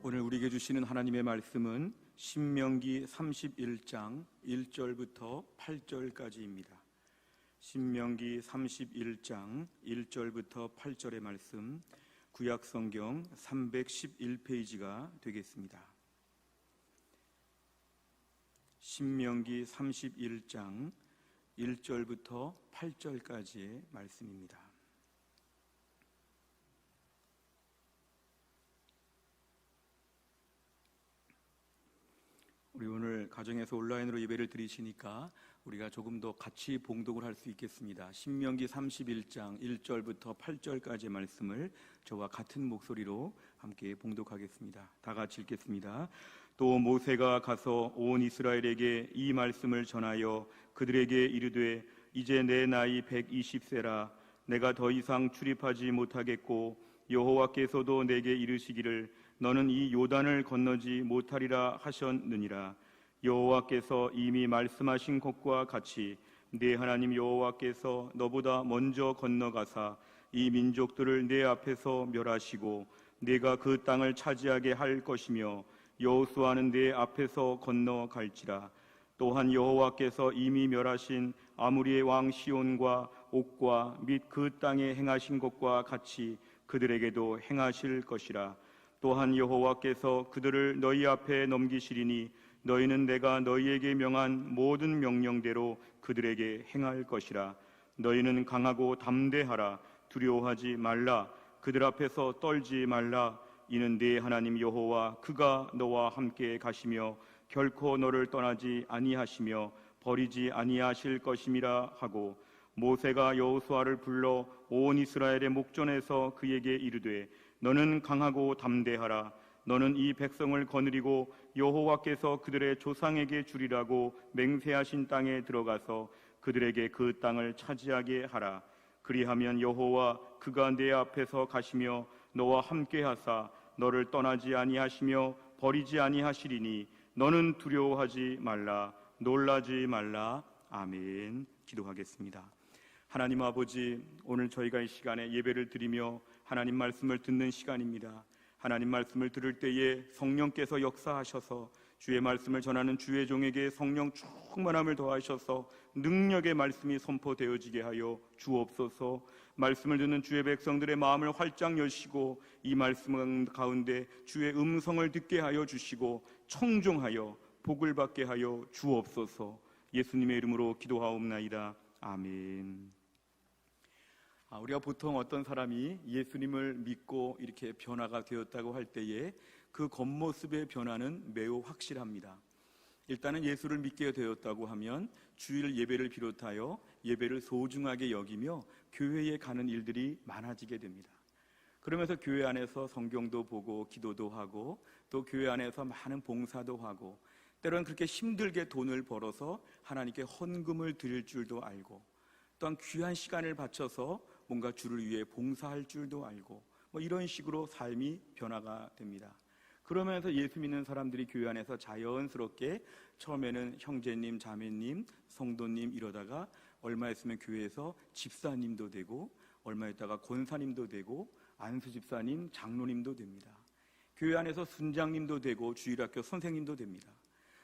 오늘 우리에게 주시는 하나님의 말씀은 신명기 31장 1절부터 8절까지입니다. 신명기 31장 1절부터 8절의 말씀, 구약성경 311페이지가 되겠습니다. 신명기 31장 1절부터 8절까지의 말씀입니다. 우리 오늘 가정에서 온라인으로 예배를 드리시니까 우리가 조금 더 같이 봉독을 할 수 있겠습니다. 신명기 31장 1절부터 8절까지의 말씀을 저와 같은 목소리로 함께 봉독하겠습니다. 다 같이 읽겠습니다. 또 모세가 가서 온 이스라엘에게 이 말씀을 전하여 그들에게 이르되 이제 내 나이 120세라 내가 더 이상 출입하지 못하겠고 여호와께서도 내게 이르시기를 너는 이 요단을 건너지 못하리라 하셨느니라. 여호와께서 이미 말씀하신 것과 같이 네 하나님 여호와께서 너보다 먼저 건너가사 이 민족들을 내 앞에서 멸하시고 네가 그 땅을 차지하게 할 것이며 여호수아는 네 앞에서 건너갈지라. 또한 여호와께서 이미 멸하신 아모리의 왕 시온과 옥과 및 그 땅에 행하신 것과 같이 그들에게도 행하실 것이라. 또한 여호와께서 그들을 너희 앞에 넘기시리니 너희는 내가 너희에게 명한 모든 명령대로 그들에게 행할 것이라. 너희는 강하고 담대하라. 두려워하지 말라. 그들 앞에서 떨지 말라. 이는 네 하나님 여호와 그가 너와 함께 가시며 결코 너를 떠나지 아니하시며 버리지 아니하실 것임이라 하고, 모세가 여호수아를 불러 온 이스라엘의 목전에서 그에게 이르되 너는 강하고 담대하라. 너는 이 백성을 거느리고 여호와께서 그들의 조상에게 주리라고 맹세하신 땅에 들어가서 그들에게 그 땅을 차지하게 하라. 그리하면 여호와 그가 내 앞에서 가시며 너와 함께 하사 너를 떠나지 아니하시며 버리지 아니하시리니 너는 두려워하지 말라. 놀라지 말라. 아멘. 기도하겠습니다. 하나님 아버지, 오늘 저희가 이 시간에 예배를 드리며 하나님 말씀을 듣는 시간입니다. 하나님 말씀을 들을 때에 성령께서 역사하셔서 주의 말씀을 전하는 주의 종에게 성령 충만함을 더하셔서 능력의 말씀이 선포되어지게 하여 주옵소서. 말씀을 듣는 주의 백성들의 마음을 활짝 여시고 이 말씀 가운데 주의 음성을 듣게 하여 주시고 청종하여 복을 받게 하여 주옵소서. 예수님의 이름으로 기도하옵나이다. 아멘. 우리가 보통 어떤 사람이 예수님을 믿고 이렇게 변화가 되었다고 할 때에 그 겉모습의 변화는 매우 확실합니다. 일단은 예수를 믿게 되었다고 하면 주일 예배를 비롯하여 예배를 소중하게 여기며 교회에 가는 일들이 많아지게 됩니다. 그러면서 교회 안에서 성경도 보고 기도도 하고 또 교회 안에서 많은 봉사도 하고 때로는 그렇게 힘들게 돈을 벌어서 하나님께 헌금을 드릴 줄도 알고 또한 귀한 시간을 바쳐서 뭔가 주를 위해 봉사할 줄도 알고 이런 식으로 삶이 변화가 됩니다. 그러면서 예수 믿는 사람들이 교회 안에서 자연스럽게 처음에는 형제님, 자매님, 성도님 이러다가 얼마 있으면 교회에서 집사님도 되고 얼마 있다가 권사님도 되고 안수집사님, 장로님도 됩니다. 교회 안에서 순장님도 되고 주일학교 선생님도 됩니다.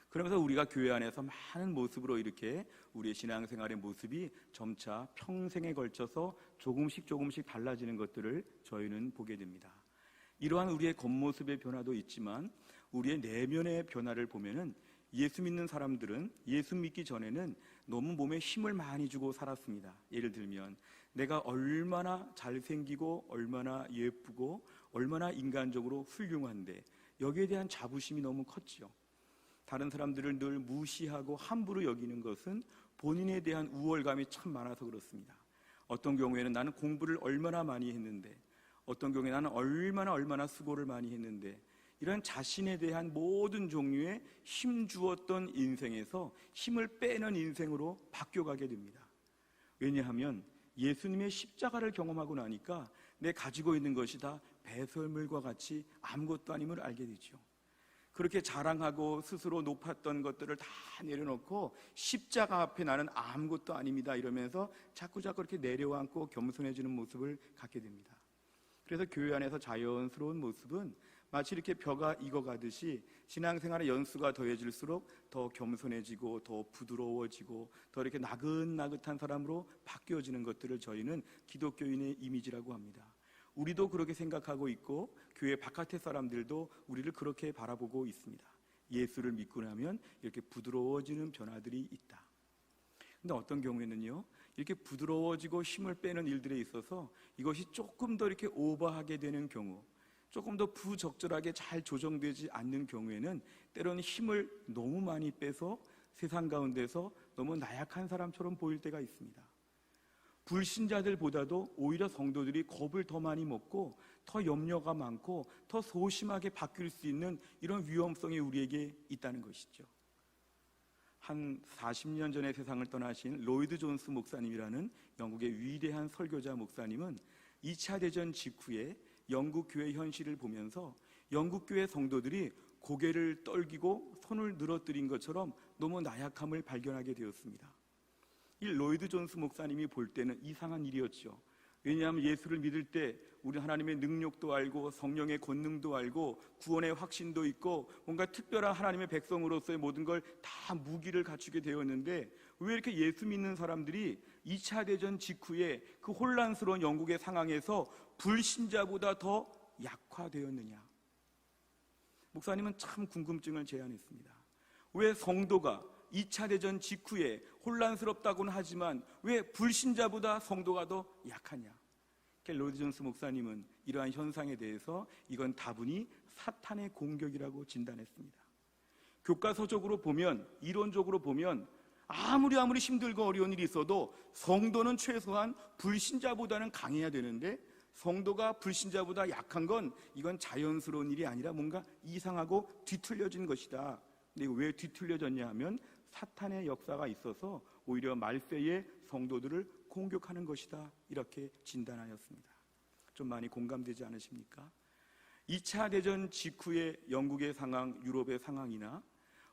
그러면서 우리가 교회 안에서 많은 모습으로 이렇게 우리의 신앙생활의 모습이 점차 평생에 걸쳐서 조금씩 달라지는 것들을 저희는 보게 됩니다. 이러한 우리의 겉모습의 변화도 있지만 우리의 내면의 변화를 보면은 예수 믿는 사람들은 예수 믿기 전에는 너무 몸에 힘을 많이 주고 살았습니다. 예를 들면 내가 얼마나 잘생기고 얼마나 예쁘고 얼마나 인간적으로 훌륭한데 여기에 대한 자부심이 너무 컸지요. 다른 사람들을 늘 무시하고 함부로 여기는 것은 본인에 대한 우월감이 참 많아서 그렇습니다. 어떤 경우에는 나는 공부를 얼마나 많이 했는데 어떤 경우에 나는 얼마나 수고를 많이 했는데 이런 자신에 대한 모든 종류의 힘 주었던 인생에서 힘을 빼는 인생으로 바뀌어가게 됩니다. 왜냐하면 예수님의 십자가를 경험하고 나니까 내 가지고 있는 것이 다 배설물과 같이 아무것도 아님을 알게 되죠. 그렇게 자랑하고 스스로 높았던 것들을 다 내려놓고 십자가 앞에 나는 아무것도 아닙니다 이러면서 자꾸 이렇게 내려앉고 겸손해지는 모습을 갖게 됩니다. 그래서 교회 안에서 자연스러운 모습은 마치 이렇게 벼가 익어가듯이 신앙생활의 연수가 더해질수록 더 겸손해지고 더 부드러워지고 더 이렇게 나긋나긋한 사람으로 바뀌어지는 것들을 저희는 기독교인의 이미지라고 합니다. 우리도 그렇게 생각하고 있고 교회 바깥의 사람들도 우리를 그렇게 바라보고 있습니다. 예수를 믿고 나면 이렇게 부드러워지는 변화들이 있다. 근데 어떤 경우에는요, 이렇게 부드러워지고 힘을 빼는 일들에 있어서 이것이 조금 더 이렇게 오버하게 되는 경우, 조금 더 부적절하게 잘 조정되지 않는 경우에는 때로는 힘을 너무 많이 빼서 세상 가운데서 너무 나약한 사람처럼 보일 때가 있습니다. 불신자들보다도 오히려 성도들이 겁을 더 많이 먹고 더 염려가 많고 더 소심하게 바뀔 수 있는 이런 위험성이 우리에게 있다는 것이죠. 한 40년 전에 세상을 떠나신 로이드 존스 목사님이라는 영국의 위대한 설교자 목사님은 2차 대전 직후에 영국 교회 현실을 보면서 영국 교회 성도들이 고개를 떨기고 손을 늘어뜨린 것처럼 너무 나약함을 발견하게 되었습니다. 이 로이드 존스 목사님이 볼 때는 이상한 일이었죠. 왜냐하면 예수를 믿을 때 우리 하나님의 능력도 알고 성령의 권능도 알고 구원의 확신도 있고 뭔가 특별한 하나님의 백성으로서의 모든 걸 다 무기를 갖추게 되었는데 왜 이렇게 예수 믿는 사람들이 2차 대전 직후에 그 혼란스러운 영국의 상황에서 불신자보다 더 약화되었느냐? 목사님은 참 궁금증을 제안했습니다. 왜 성도가 2차 대전 직후에 혼란스럽다고는 하지만 왜 불신자보다 성도가 더 약하냐? 로이드 존스 목사님은 이러한 현상에 대해서 이건 다분히 사탄의 공격이라고 진단했습니다. 교과서적으로 보면, 이론적으로 보면 아무리 힘들고 어려운 일이 있어도 성도는 최소한 불신자보다는 강해야 되는데 성도가 불신자보다 약한 건 이건 자연스러운 일이 아니라 뭔가 이상하고 뒤틀려진 것이다. 근데 왜 뒤틀려졌냐 하면 사탄의 역사가 있어서 오히려 말세에 성도들을 공격하는 것이다, 이렇게 진단하였습니다. 좀 많이 공감되지 않으십니까? 2차 대전 직후의 영국의 상황, 유럽의 상황이나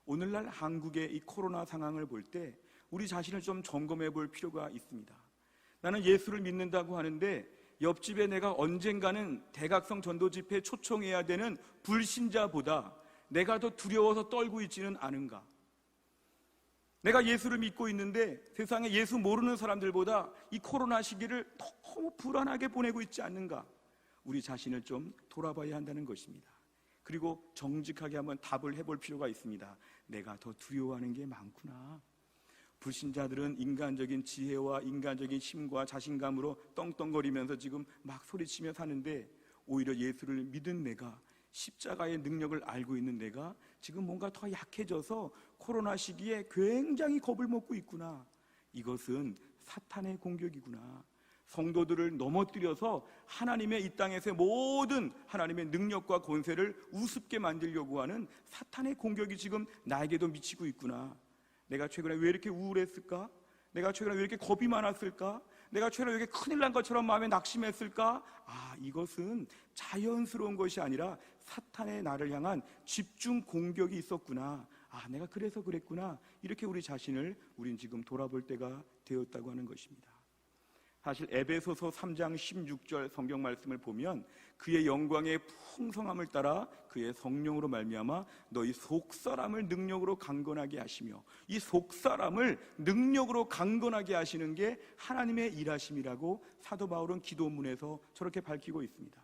오늘날 한국의 이 코로나 상황을 볼 때 우리 자신을 좀 점검해 볼 필요가 있습니다. 나는 예수를 믿는다고 하는데 옆집에 내가 언젠가는 대각성 전도 집회에 초청해야 되는 불신자보다 내가 더 두려워서 떨고 있지는 않은가? 내가 예수를 믿고 있는데 세상에 예수 모르는 사람들보다 이 코로나 시기를 너무 불안하게 보내고 있지 않는가? 우리 자신을 좀 돌아봐야 한다는 것입니다. 그리고 정직하게 한번 답을 해볼 필요가 있습니다. 내가 더 두려워하는 게 많구나. 불신자들은 인간적인 지혜와 인간적인 힘과 자신감으로 떵떵거리면서 지금 막 소리치며 사는데 오히려 예수를 믿은 내가, 십자가의 능력을 알고 있는 내가 지금 뭔가 더 약해져서 코로나 시기에 굉장히 겁을 먹고 있구나. 이것은 사탄의 공격이구나. 성도들을 넘어뜨려서 하나님의 이 땅에서의 모든 하나님의 능력과 권세를 우습게 만들려고 하는 사탄의 공격이 지금 나에게도 미치고 있구나. 내가 최근에 왜 이렇게 우울했을까? 내가 최근에 왜 이렇게 겁이 많았을까? 내가 최근에 왜 이렇게 큰일 난 것처럼 마음에 낙심했을까? 이것은 자연스러운 것이 아니라 사탄의 나를 향한 집중 공격이 있었구나. 내가 그래서 그랬구나. 이렇게 우리 자신을 우린 지금 돌아볼 때가 되었다고 하는 것입니다. 사실 에베소서 3장 16절 성경 말씀을 보면 그의 영광의 풍성함을 따라 그의 성령으로 말미암아 너희 속사람을 능력으로 강건하게 하시며, 이 속사람을 능력으로 강건하게 하시는 게 하나님의 일하심이라고 사도 바울은 기도문에서 저렇게 밝히고 있습니다.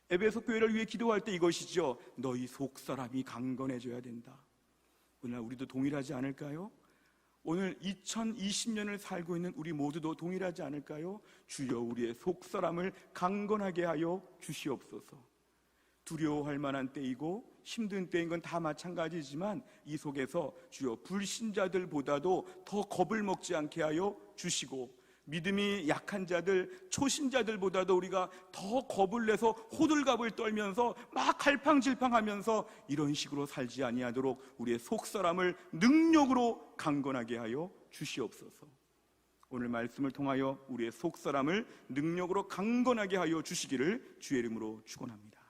에베소 교회를 위해 기도할 때 이것이죠. 너희 속사람이 강건해져야 된다. 오늘 우리도 동일하지 않을까요? 오늘 2020년을 살고 있는 우리 모두도 동일하지 않을까요? 주여 우리의 속사람을 강건하게 하여 주시옵소서. 두려워할 만한 때이고 힘든 때인 건 다 마찬가지지만 이 속에서 주여 불신자들보다도 더 겁을 먹지 않게 하여 주시고, 믿음이 약한 자들, 초신자들보다도 우리가 더 겁을 내서 호들갑을 떨면서 막 갈팡질팡하면서 이런 식으로 살지 아니하도록 우리의 속사람을 능력으로 강건하게 하여 주시옵소서. 오늘 말씀을 통하여 우리의 속사람을 능력으로 강건하게 하여 주시기를 주의 이름으로 축원합니다.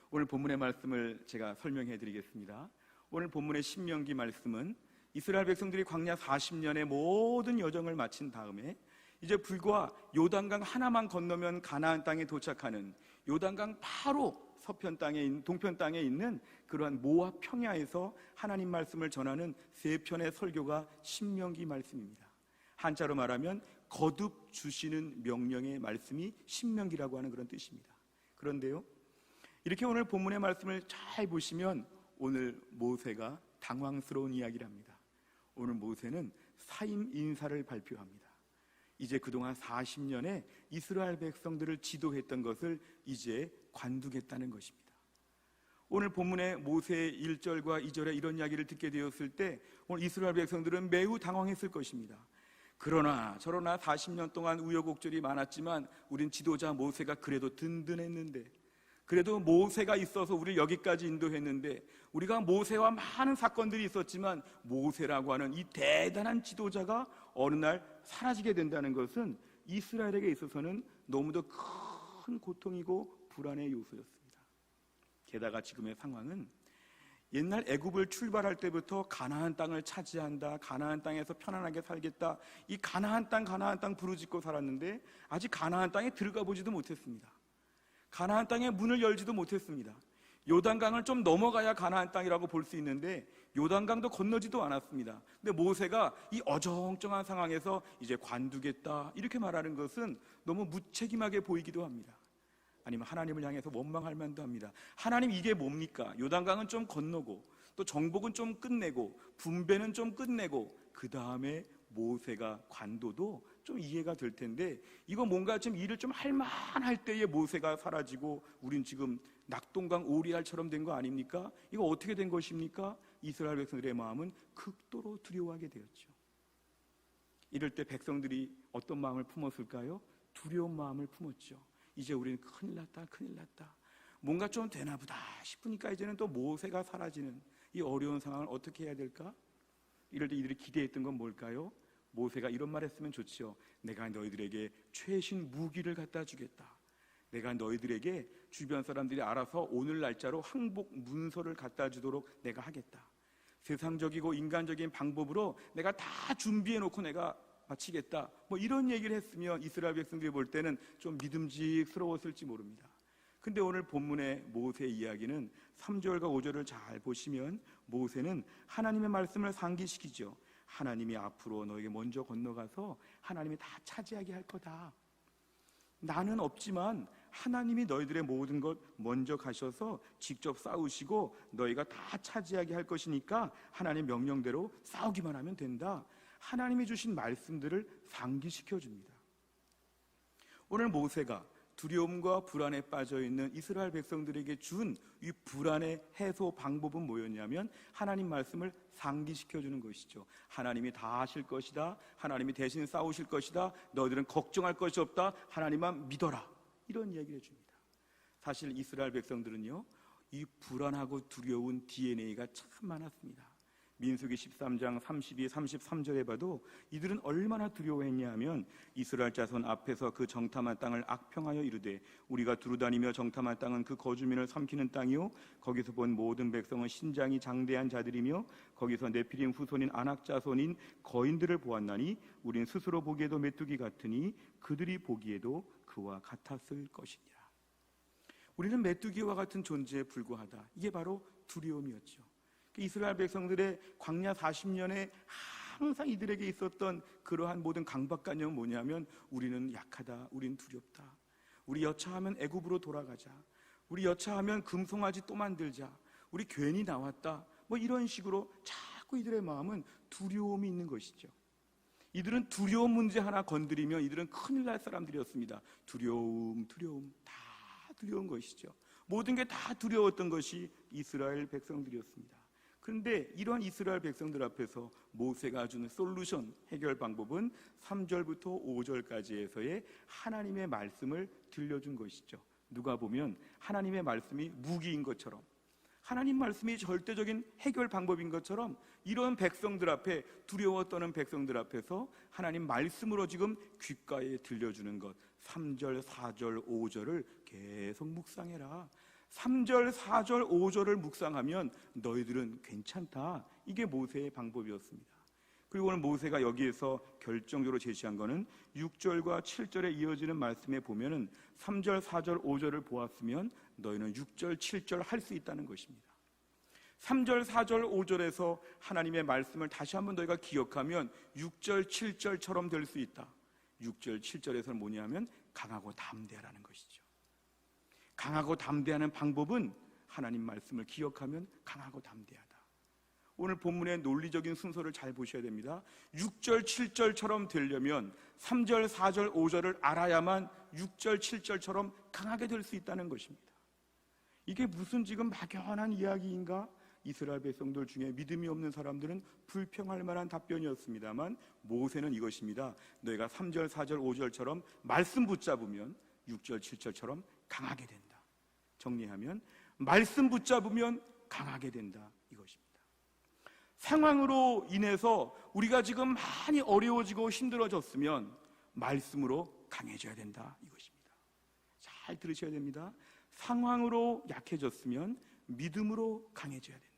오늘 본문의 말씀을 제가 설명해 드리겠습니다. 오늘 본문의 신명기 말씀은 이스라엘 백성들이 광야 40년의 모든 여정을 마친 다음에 이제 불과 요단강 하나만 건너면 가나안 땅에 도착하는 요단강 바로 동편 땅에 있는 그러한 모압 평야에서 하나님 말씀을 전하는 세 편의 설교가 신명기 말씀입니다. 한자로 말하면 거듭 주시는 명령의 말씀이 신명기라고 하는 그런 뜻입니다. 그런데요, 이렇게 오늘 본문의 말씀을 잘 보시면 오늘 모세가 당황스러운 이야기를 합니다. 오늘 모세는 사임 인사를 발표합니다. 이제 그동안 40년에 이스라엘 백성들을 지도했던 것을 이제 관두겠다는 것입니다. 오늘 본문의 모세의 1절과 2절에 이런 이야기를 듣게 되었을 때 오늘 이스라엘 백성들은 매우 당황했을 것입니다. 그러나 저러나 40년 동안 우여곡절이 많았지만 우린 지도자 모세가 그래도 든든했는데, 그래도 모세가 있어서 우리를 여기까지 인도했는데, 우리가 모세와 많은 사건들이 있었지만 모세라고 하는 이 대단한 지도자가 어느 날 사라지게 된다는 것은 이스라엘에게 있어서는 너무도 큰 고통이고 불안의 요소였습니다. 게다가 지금의 상황은 옛날 애굽을 출발할 때부터 가나안 땅을 차지한다, 가나안 땅에서 편안하게 살겠다, 이 가나안 땅 부르짖고 살았는데 아직 가나안 땅에 들어가 보지도 못했습니다. 가나안 땅에 문을 열지도 못했습니다. 요단강을 좀 넘어가야 가나안 땅이라고 볼 수 있는데 요단강도 건너지도 않았습니다. 근데 모세가 이 어정쩡한 상황에서 이제 관두겠다 이렇게 말하는 것은 너무 무책임하게 보이기도 합니다. 아니면 하나님을 향해서 원망할 만도 합니다. 하나님, 이게 뭡니까? 요단강은 좀 건너고 또 정복은 좀 끝내고 분배는 좀 끝내고 그 다음에 모세가 관도도 좀 이해가 될 텐데 이거 뭔가 좀 일을 좀 할 만할 때에 모세가 사라지고 우린 지금 낙동강 오리알처럼 된 거 아닙니까? 이거 어떻게 된 것입니까? 이스라엘 백성들의 마음은 극도로 두려워하게 되었죠. 이럴 때 백성들이 어떤 마음을 품었을까요? 두려운 마음을 품었죠. 이제 우리는 큰일 났다. 뭔가 좀 되나 보다 싶으니까 이제는 또 모세가 사라지는 이 어려운 상황을 어떻게 해야 될까? 이럴 때 이들이 기대했던 건 뭘까요? 모세가 이런 말 했으면 좋지요. 내가 너희들에게 최신 무기를 갖다 주겠다. 내가 너희들에게 주변 사람들이 알아서 오늘 날짜로 항복 문서를 갖다 주도록 내가 하겠다. 세상적이고 인간적인 방법으로 내가 다 준비해 놓고 내가 마치겠다. 뭐 이런 얘기를 했으면 이스라엘 백성들이 볼 때는 좀 믿음직스러웠을지 모릅니다. 근데 오늘 본문의 모세 이야기는 3절과 5절을 잘 보시면 모세는 하나님의 말씀을 상기시키죠. 하나님이 앞으로 너에게 먼저 건너가서 하나님이 다 차지하게 할 거다. 나는 없지만 하나님이 너희들의 모든 것 먼저 가셔서 직접 싸우시고 너희가 다 차지하게 할 것이니까 하나님 명령대로 싸우기만 하면 된다. 하나님이 주신 말씀들을 상기시켜 줍니다. 오늘 모세가 두려움과 불안에 빠져있는 이스라엘 백성들에게 준 이 불안의 해소 방법은 뭐였냐면 하나님 말씀을 상기시켜 주는 것이죠. 하나님이 다 하실 것이다. 하나님이 대신 싸우실 것이다. 너희들은 걱정할 것이 없다. 하나님만 믿어라. 이런 이야기를 해줍니다. 사실 이스라엘 백성들은요, 이 불안하고 두려운 DNA가 참 많았습니다. 민수기 13장 32, 33절에 봐도 이들은 얼마나 두려워했냐 하면 이스라엘 자손 앞에서 그 정탐한 땅을 악평하여 이르되 우리가 두루다니며 정탐한 땅은 그 거주민을 삼키는 땅이요 거기서 본 모든 백성은 신장이 장대한 자들이며 거기서 네피림 후손인 아낙 자손인 거인들을 보았나니 우린 스스로 보기에도 메뚜기 같으니 그들이 보기에도 그와 같았을 것이니라. 우리는 메뚜기와 같은 존재에 불과하다. 이게 바로 두려움이었죠. 이스라엘 백성들의 광야 40년에 항상 이들에게 있었던 그러한 모든 강박관념은 뭐냐면 우리는 약하다, 우린 두렵다, 우리 여차하면 애굽으로 돌아가자, 우리 여차하면 금송아지 또 만들자, 우리 괜히 나왔다, 뭐 이런 식으로 자꾸 이들의 마음은 두려움이 있는 것이죠. 이들은 두려움 문제 하나 건드리면 이들은 큰일 날 사람들이었습니다. 두려움 다 두려운 것이죠. 모든 게 다 두려웠던 것이 이스라엘 백성들이었습니다. 그런데 이러한 이스라엘 백성들 앞에서 모세가 주는 솔루션, 해결 방법은 3절부터 5절까지에서의 하나님의 말씀을 들려준 것이죠. 누가 보면 하나님의 말씀이 무기인 것처럼, 하나님 말씀이 절대적인 해결 방법인 것처럼 이런 백성들 앞에, 두려워 떠는 백성들 앞에서 하나님 말씀으로 지금 귓가에 들려주는 것, 3절, 4절, 5절을 계속 묵상해라. 3절, 4절, 5절을 묵상하면 너희들은 괜찮다. 이게 모세의 방법이었습니다. 그리고 오늘 모세가 여기에서 결정적으로 제시한 것은 6절과 7절에 이어지는 말씀에 보면은 3절, 4절, 5절을 보았으면 너희는 6절, 7절 할 수 있다는 것입니다. 3절, 4절, 5절에서 하나님의 말씀을 다시 한번 너희가 기억하면 6절, 7절처럼 될 수 있다. 6절, 7절에서는 뭐냐면 강하고 담대하라는 것이죠. 강하고 담대하는 방법은 하나님 말씀을 기억하면 강하고 담대하다. 오늘 본문의 논리적인 순서를 잘 보셔야 됩니다. 6절, 7절처럼 되려면 3절, 4절, 5절을 알아야만 6절, 7절처럼 강하게 될 수 있다는 것입니다. 이게 무슨 지금 막연한 이야기인가? 이스라엘 백성들 중에 믿음이 없는 사람들은 불평할 만한 답변이었습니다만 모세는 이것입니다. 너희가 3절, 4절, 5절처럼 말씀 붙잡으면 6절, 7절처럼 강하게 된다. 정리하면 말씀 붙잡으면 강하게 된다 이것입니다. 상황으로 인해서 우리가 지금 많이 어려워지고 힘들어졌으면 말씀으로 강해져야 된다 이것입니다. 잘 들으셔야 됩니다. 상황으로 약해졌으면 믿음으로 강해져야 된다.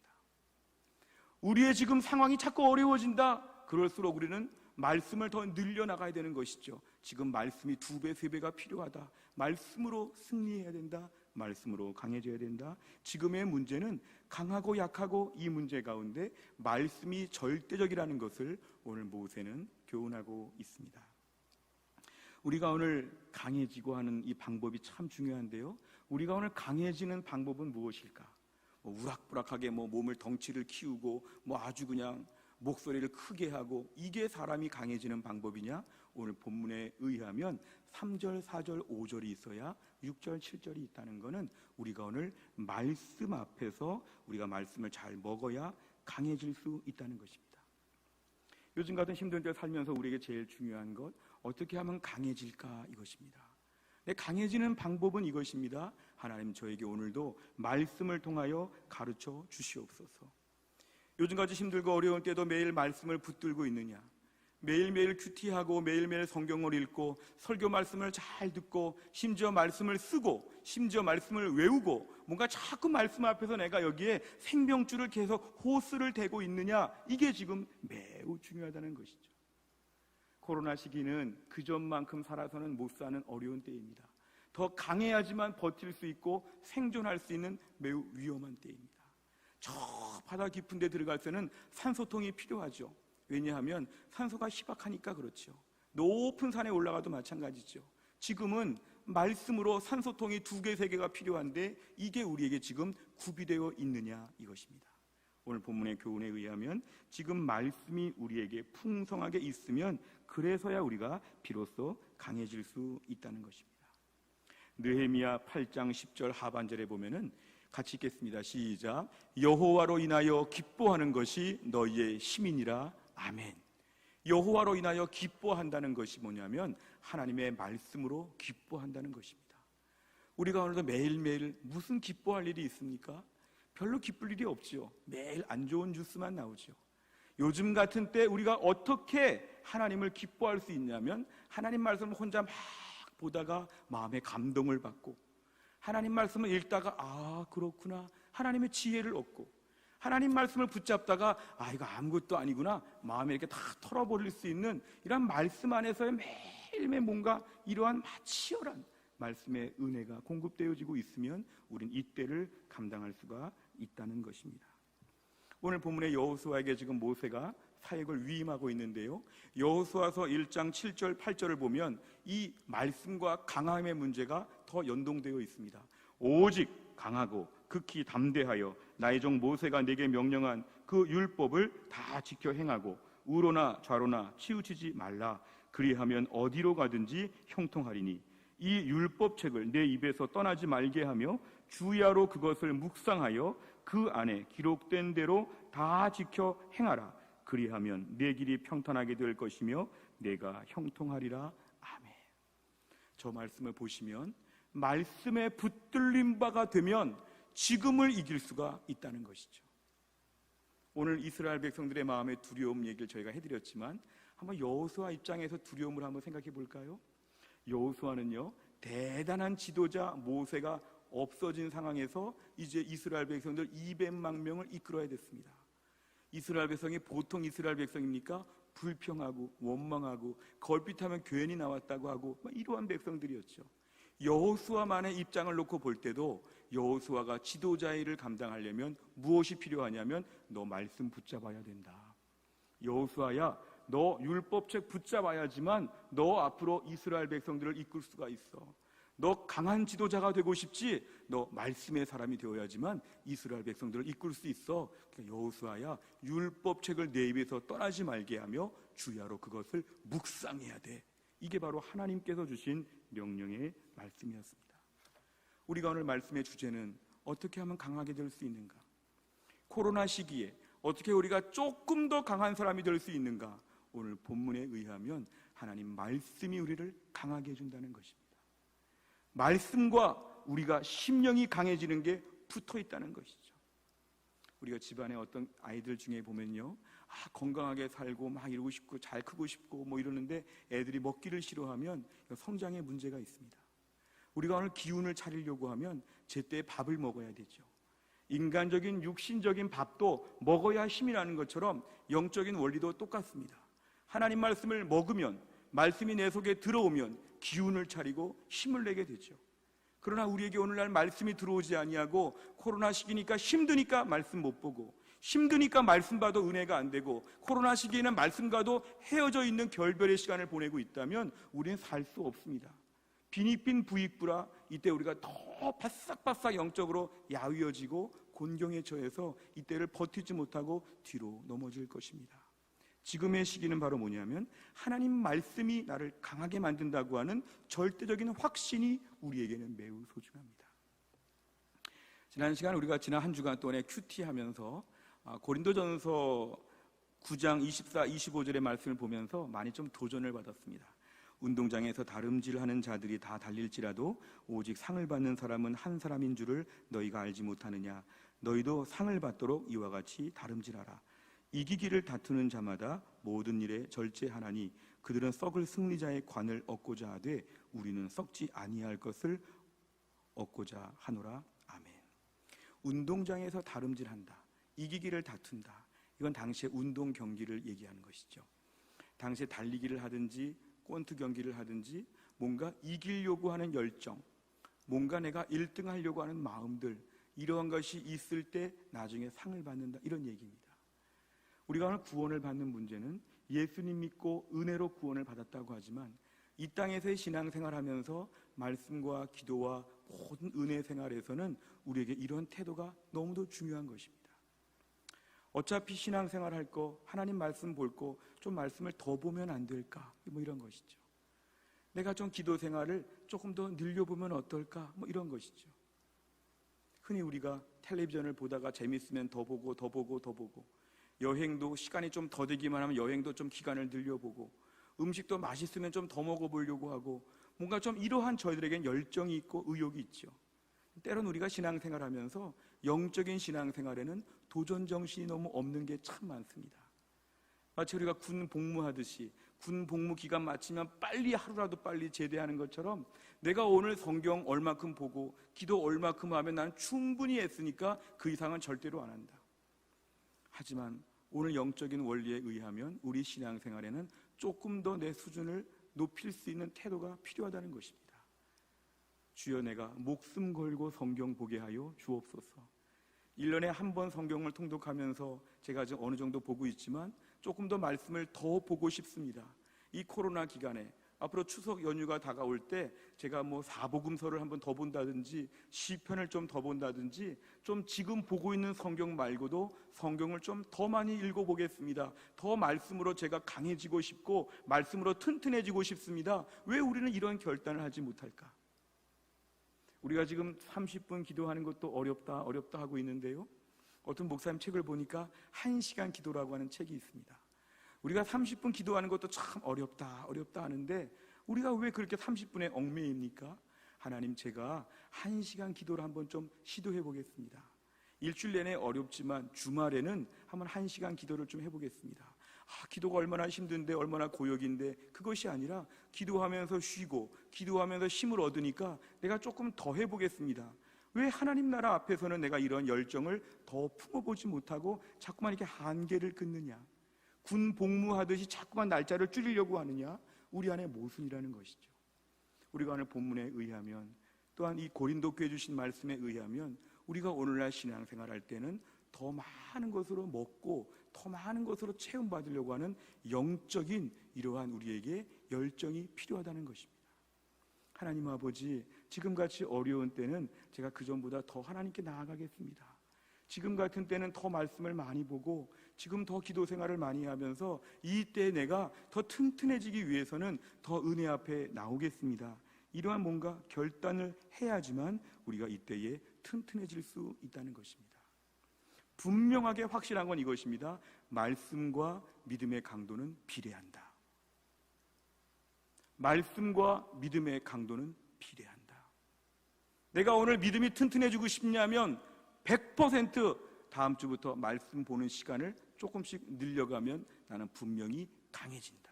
우리의 지금 상황이 자꾸 어려워진다. 그럴수록 우리는 말씀을 더 늘려나가야 되는 것이죠. 지금 말씀이 2배, 3배가 필요하다. 말씀으로 승리해야 된다. 말씀으로 강해져야 된다. 지금의 문제는 강하고 약하고 이 문제 가운데 말씀이 절대적이라는 것을 오늘 모세는 교훈하고 있습니다. 우리가 오늘 강해지고 하는 이 방법이 참 중요한데요. 우리가 오늘 강해지는 방법은 무엇일까? 우락부락하게 몸을 덩치를 키우고 아주 그냥 목소리를 크게 하고 이게 사람이 강해지는 방법이냐? 오늘 본문에 의하면 3절, 4절, 5절이 있어야 6절, 7절이 있다는 것은 우리가 오늘 말씀 앞에서 우리가 말씀을 잘 먹어야 강해질 수 있다는 것입니다. 요즘 같은 힘든 때 살면서 우리에게 제일 중요한 것 어떻게 하면 강해질까 이것입니다. 강해지는 방법은 이것입니다. 하나님 저에게 오늘도 말씀을 통하여 가르쳐 주시옵소서. 요즘같이 힘들고 어려운 때도 매일 말씀을 붙들고 있느냐? 매일매일 큐티하고 매일매일 성경을 읽고 설교 말씀을 잘 듣고 심지어 말씀을 쓰고 심지어 말씀을 외우고 뭔가 자꾸 말씀 앞에서 내가 여기에 생명줄을 계속 호스를 대고 있느냐? 이게 지금 매우 중요하다는 것이죠. 코로나 시기는 그전만큼 살아서는 못 사는 어려운 때입니다. 더 강해야지만 버틸 수 있고 생존할 수 있는 매우 위험한 때입니다. 저 바다 깊은 데 들어갈 때는 산소통이 필요하죠. 왜냐하면 산소가 희박하니까 그렇죠. 높은 산에 올라가도 마찬가지죠. 지금은 말씀으로 산소통이 2개, 3개가 필요한데 이게 우리에게 지금 구비되어 있느냐 이것입니다. 오늘 본문의 교훈에 의하면 지금 말씀이 우리에게 풍성하게 있으면 그래서야 우리가 비로소 강해질 수 있다는 것입니다. 느헤미야 8장 10절 하반절에 보면은 같이 읽겠습니다. 시작. 여호와로 인하여 기뻐하는 것이 너희의 힘이니라. 아멘. 여호와로 인하여 기뻐한다는 것이 뭐냐면 하나님의 말씀으로 기뻐한다는 것입니다. 우리가 오늘도 매일매일 무슨 기뻐할 일이 있습니까? 별로 기쁠 일이 없지요. 매일 안 좋은 뉴스만 나오죠. 요즘 같은 때 우리가 어떻게 하나님을 기뻐할 수 있냐면 하나님 말씀을 혼자 막 보다가 마음에 감동을 받고 하나님 말씀을 읽다가 아 그렇구나 하나님의 지혜를 얻고 하나님 말씀을 붙잡다가 아 이거 아무것도 아니구나 마음에 이렇게 다 털어버릴 수 있는 이런 말씀 안에서의 매일매일 뭔가 이러한 치열한 말씀의 은혜가 공급되어지고 있으면 우린 이때를 감당할 수가 있다는 것입니다. 오늘 본문의 여호수아에게 지금 모세가 사역을 위임하고 있는데요. 여호수아서 1장 7절 8절을 보면 이 말씀과 강함의 문제가 더 연동되어 있습니다. 오직 강하고 극히 담대하여 나의 종 모세가 내게 명령한 그 율법을 다 지켜 행하고 우로나 좌로나 치우치지 말라. 그리하면 어디로 가든지 형통하리니 이 율법책을 내 입에서 떠나지 말게 하며 주야로 그것을 묵상하여 그 안에 기록된 대로 다 지켜 행하라. 그리하면 내 길이 평탄하게 될 것이며 내가 형통하리라. 아멘. 저 말씀을 보시면 말씀에 붙들린 바가 되면 지금을 이길 수가 있다는 것이죠. 오늘 이스라엘 백성들의 마음의 두려움 얘기를 저희가 해드렸지만 한번 여호수아 입장에서 두려움을 한번 생각해 볼까요? 여호수아는요 대단한 지도자 모세가 없어진 상황에서 이제 이스라엘 백성들 200만 명을 이끌어야 됐습니다. 이스라엘 백성이 보통 이스라엘 백성입니까? 불평하고 원망하고 걸핏하면 괜히 나왔다고 하고 이러한 백성들이었죠. 여호수아만의 입장을 놓고 볼 때도 여호수아가 지도자의 일을 감당하려면 무엇이 필요하냐면 너 말씀 붙잡아야 된다. 여호수아야, 너 율법책 붙잡아야지만 너 앞으로 이스라엘 백성들을 이끌 수가 있어. 너 강한 지도자가 되고 싶지? 너 말씀의 사람이 되어야지만 이스라엘 백성들을 이끌 수 있어. 그러니까 여호수아야, 율법책을 내 입에서 떠나지 말게 하며 주야로 그것을 묵상해야 돼. 이게 바로 하나님께서 주신 명령의 말씀이었습니다. 우리가 오늘 말씀의 주제는 어떻게 하면 강하게 될 수 있는가? 코로나 시기에 어떻게 우리가 조금 더 강한 사람이 될 수 있는가? 오늘 본문에 의하면 하나님 말씀이 우리를 강하게 해준다는 것입니다. 말씀과 우리가 심령이 강해지는 게 붙어 있다는 것이죠. 우리가 집안에 어떤 아이들 중에 보면요, 건강하게 살고 막 이러고 싶고 잘 크고 싶고 이러는데 애들이 먹기를 싫어하면 성장에 문제가 있습니다. 우리가 오늘 기운을 차리려고 하면 제때에 밥을 먹어야 되죠. 인간적인 육신적인 밥도 먹어야 힘이 나는 것처럼 영적인 원리도 똑같습니다. 하나님 말씀을 먹으면, 말씀이 내 속에 들어오면 기운을 차리고 힘을 내게 되죠. 그러나 우리에게 오늘날 말씀이 들어오지 아니하고 코로나 시기니까 힘드니까 말씀 못 보고, 힘드니까 말씀 봐도 은혜가 안 되고, 코로나 시기에는 말씀과도 헤어져 있는 결별의 시간을 보내고 있다면 우리는 살 수 없습니다. 빈익빈 부익부라 이때 우리가 더 바싹바싹 영적으로 야위어지고 곤경에 처해서 이때를 버티지 못하고 뒤로 넘어질 것입니다. 지금의 시기는 바로 뭐냐면 하나님 말씀이 나를 강하게 만든다고 하는 절대적인 확신이 우리에게는 매우 소중합니다. 지난 시간 우리가 지난 한 주간 동안에 큐티하면서 고린도전서 9장 24, 25절의 말씀을 보면서 많이 좀 도전을 받았습니다. 운동장에서 다름질하는 자들이 다 달릴지라도 오직 상을 받는 사람은 한 사람인 줄을 너희가 알지 못하느냐. 너희도 상을 받도록 이와 같이 다름질하라. 이기기를 다투는 자마다 모든 일에 절제하나니 그들은 썩을 승리자의 관을 얻고자 하되 우리는 썩지 아니할 것을 얻고자 하노라. 아멘. 운동장에서 다름질한다, 이기기를 다툰다, 이건 당시의 운동 경기를 얘기하는 것이죠. 당시에 달리기를 하든지 권투 경기를 하든지 뭔가 이기려고 하는 열정, 뭔가 내가 1등 하려고 하는 마음들, 이러한 것이 있을 때 나중에 상을 받는다, 이런 얘기입니다. 우리가 오늘 구원을 받는 문제는 예수님 믿고 은혜로 구원을 받았다고 하지만 이 땅에서의 신앙생활하면서 말씀과 기도와 모든 은혜 생활에서는 우리에게 이런 태도가 너무도 중요한 것입니다. 어차피 신앙생활 할 거, 하나님 말씀 볼 거 좀 말씀을 더 보면 안 될까? 이런 것이죠. 내가 좀 기도 생활을 조금 더 늘려보면 어떨까? 이런 것이죠. 흔히 우리가 텔레비전을 보다가 재밌으면 더 보고 더 보고 더 보고, 여행도 시간이 좀 더 되기만 하면 여행도 좀 기간을 늘려보고, 음식도 맛있으면 좀 더 먹어보려고 하고, 뭔가 좀 이러한 저희들에겐 열정이 있고 의욕이 있죠. 때론 우리가 신앙생활하면서 영적인 신앙생활에는 도전정신이 너무 없는 게 참 많습니다. 마치 우리가 군 복무하듯이 군 복무 기간 마치면 빨리 하루라도 빨리 제대하는 것처럼 내가 오늘 성경 얼마큼 보고 기도 얼마큼 하면 나는 충분히 했으니까 그 이상은 절대로 안 한다. 하지만 오늘 영적인 원리에 의하면 우리 신앙생활에는 조금 더 내 수준을 높일 수 있는 태도가 필요하다는 것입니다. 주여, 내가 목숨 걸고 성경 보게 하여 주옵소서. 1년에 한 번 성경을 통독하면서 제가 지금 어느 정도 보고 있지만 조금 더 말씀을 더 보고 싶습니다. 이 코로나 기간에 앞으로 추석 연휴가 다가올 때 제가 사복음서를 한번 더 본다든지 시편을 좀 더 본다든지 좀 지금 보고 있는 성경 말고도 성경을 좀 더 많이 읽어보겠습니다. 더 말씀으로 제가 강해지고 싶고 말씀으로 튼튼해지고 싶습니다. 왜 우리는 이런 결단을 하지 못할까? 우리가 지금 30분 기도하는 것도 어렵다 하고 있는데요, 어떤 목사님 책을 보니까 1시간 기도라고 하는 책이 있습니다. 우리가 30분 기도하는 것도 참 어렵다 하는데 우리가 왜 그렇게 30분에 얽매입니까? 하나님, 제가 1시간 기도를 한번 좀 시도해 보겠습니다. 일주일 내내 어렵지만 주말에는 한번 1시간 기도를 좀 해보겠습니다. 기도가 얼마나 힘든데, 얼마나 고역인데, 그것이 아니라 기도하면서 쉬고 기도하면서 힘을 얻으니까 내가 조금 더 해보겠습니다. 왜 하나님 나라 앞에서는 내가 이런 열정을 더 품어보지 못하고 자꾸만 이렇게 한계를 끊느냐? 군 복무하듯이 자꾸만 날짜를 줄이려고 하느냐? 우리 안에 모순이라는 것이죠. 우리가 오늘 본문에 의하면, 또한 이 고린도 교회 주신 말씀에 의하면 우리가 오늘날 신앙생활할 때는 더 많은 것으로 먹고 더 많은 것으로 체험받으려고 하는 영적인 이러한 우리에게 열정이 필요하다는 것입니다. 하나님 아버지, 지금같이 어려운 때는 제가 그전보다 더 하나님께 나아가겠습니다. 지금 같은 때는 더 말씀을 많이 보고 지금 더 기도 생활을 많이 하면서 이때 내가 더 튼튼해지기 위해서는 더 은혜 앞에 나오겠습니다. 이러한 뭔가 결단을 해야지만 우리가 이때에 튼튼해질 수 있다는 것입니다. 분명하게 확실한 건 이것입니다. 말씀과 믿음의 강도는 비례한다. 말씀과 믿음의 강도는 비례한다. 내가 오늘 믿음이 튼튼해지고 싶냐면 100% 다음 주부터 말씀 보는 시간을 조금씩 늘려가면 나는 분명히 강해진다.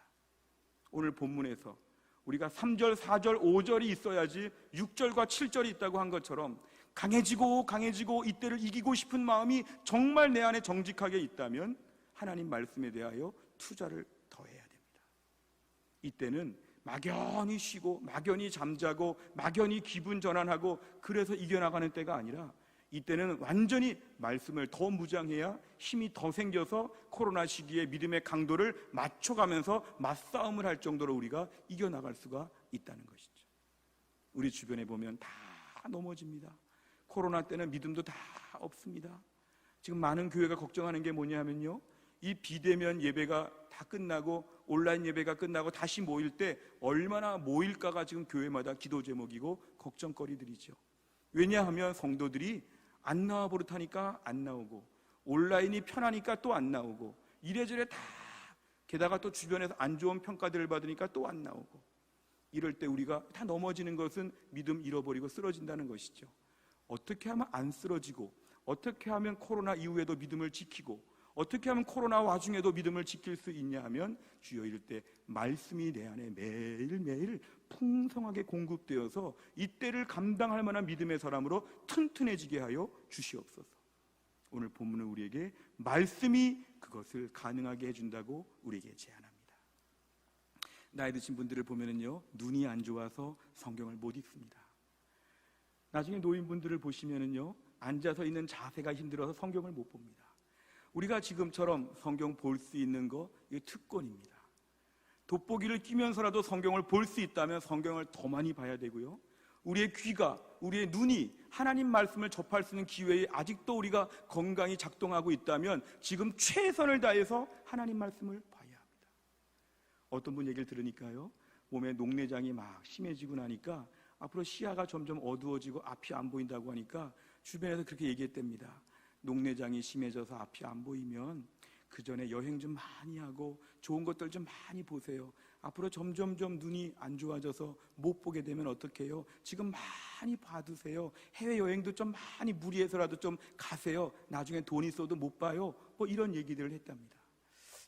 오늘 본문에서 우리가 3절, 4절, 5절이 있어야지 6절과 7절이 있다고 한 것처럼 강해지고 이때를 이기고 싶은 마음이 정말 내 안에 정직하게 있다면 하나님 말씀에 대하여 투자를 더 해야 됩니다. 이때는 막연히 쉬고 막연히 잠자고 막연히 기분 전환하고 그래서 이겨나가는 때가 아니라 이때는 완전히 말씀을 더 무장해야 힘이 더 생겨서 코로나 시기에 믿음의 강도를 맞춰가면서 맞싸움을 할 정도로 우리가 이겨나갈 수가 있다는 것이죠. 우리 주변에 보면 다 넘어집니다. 코로나 때는 믿음도 다 없습니다. 지금 많은 교회가 걱정하는 게 뭐냐면요, 이 비대면 예배가 다 끝나고 온라인 예배가 끝나고 다시 모일 때 얼마나 모일까가 지금 교회마다 기도 제목이고 걱정거리들이죠. 왜냐하면 성도들이 안 나와 버릇하니까 안 나오고 온라인이 편하니까 또 안 나오고 이래저래 다, 게다가 또 주변에서 안 좋은 평가들을 받으니까 또 안 나오고, 이럴 때 우리가 다 넘어지는 것은 믿음 잃어버리고 쓰러진다는 것이죠. 어떻게 하면 안 쓰러지고 어떻게 하면 코로나 이후에도 믿음을 지키고 어떻게 하면 코로나 와중에도 믿음을 지킬 수 있냐 하면 주여 이럴 때 말씀이 내 안에 매일매일 풍성하게 공급되어서 이때를 감당할 만한 믿음의 사람으로 튼튼해지게 하여 주시옵소서. 오늘 본문은 우리에게 말씀이 그것을 가능하게 해준다고 우리에게 제안합니다. 나이 드신 분들을 보면은요, 눈이 안 좋아서 성경을 못 읽습니다. 나중에 노인분들을 보시면은요, 앉아서 있는 자세가 힘들어서 성경을 못 봅니다. 우리가 지금처럼 성경 볼 수 있는 거, 이게 특권입니다. 돋보기를 끼면서라도 성경을 볼 수 있다면 성경을 더 많이 봐야 되고요, 우리의 귀가, 우리의 눈이 하나님 말씀을 접할 수 있는 기회에 아직도 우리가 건강히 작동하고 있다면 지금 최선을 다해서 하나님 말씀을 봐야 합니다. 어떤 분 얘기를 들으니까요, 몸에 녹내장이 막 심해지고 나니까 앞으로 시야가 점점 어두워지고 앞이 안 보인다고 하니까 주변에서 그렇게 얘기했답니다. 녹내장이 심해져서 앞이 안 보이면 그 전에 여행 좀 많이 하고 좋은 것들 좀 많이 보세요. 앞으로 점점점 눈이 안 좋아져서 못 보게 되면 어떡해요? 지금 많이 봐두세요. 해외여행도 좀 많이 무리해서라도 좀 가세요. 나중에 돈 있어도 못 봐요. 뭐 이런 얘기들을 했답니다.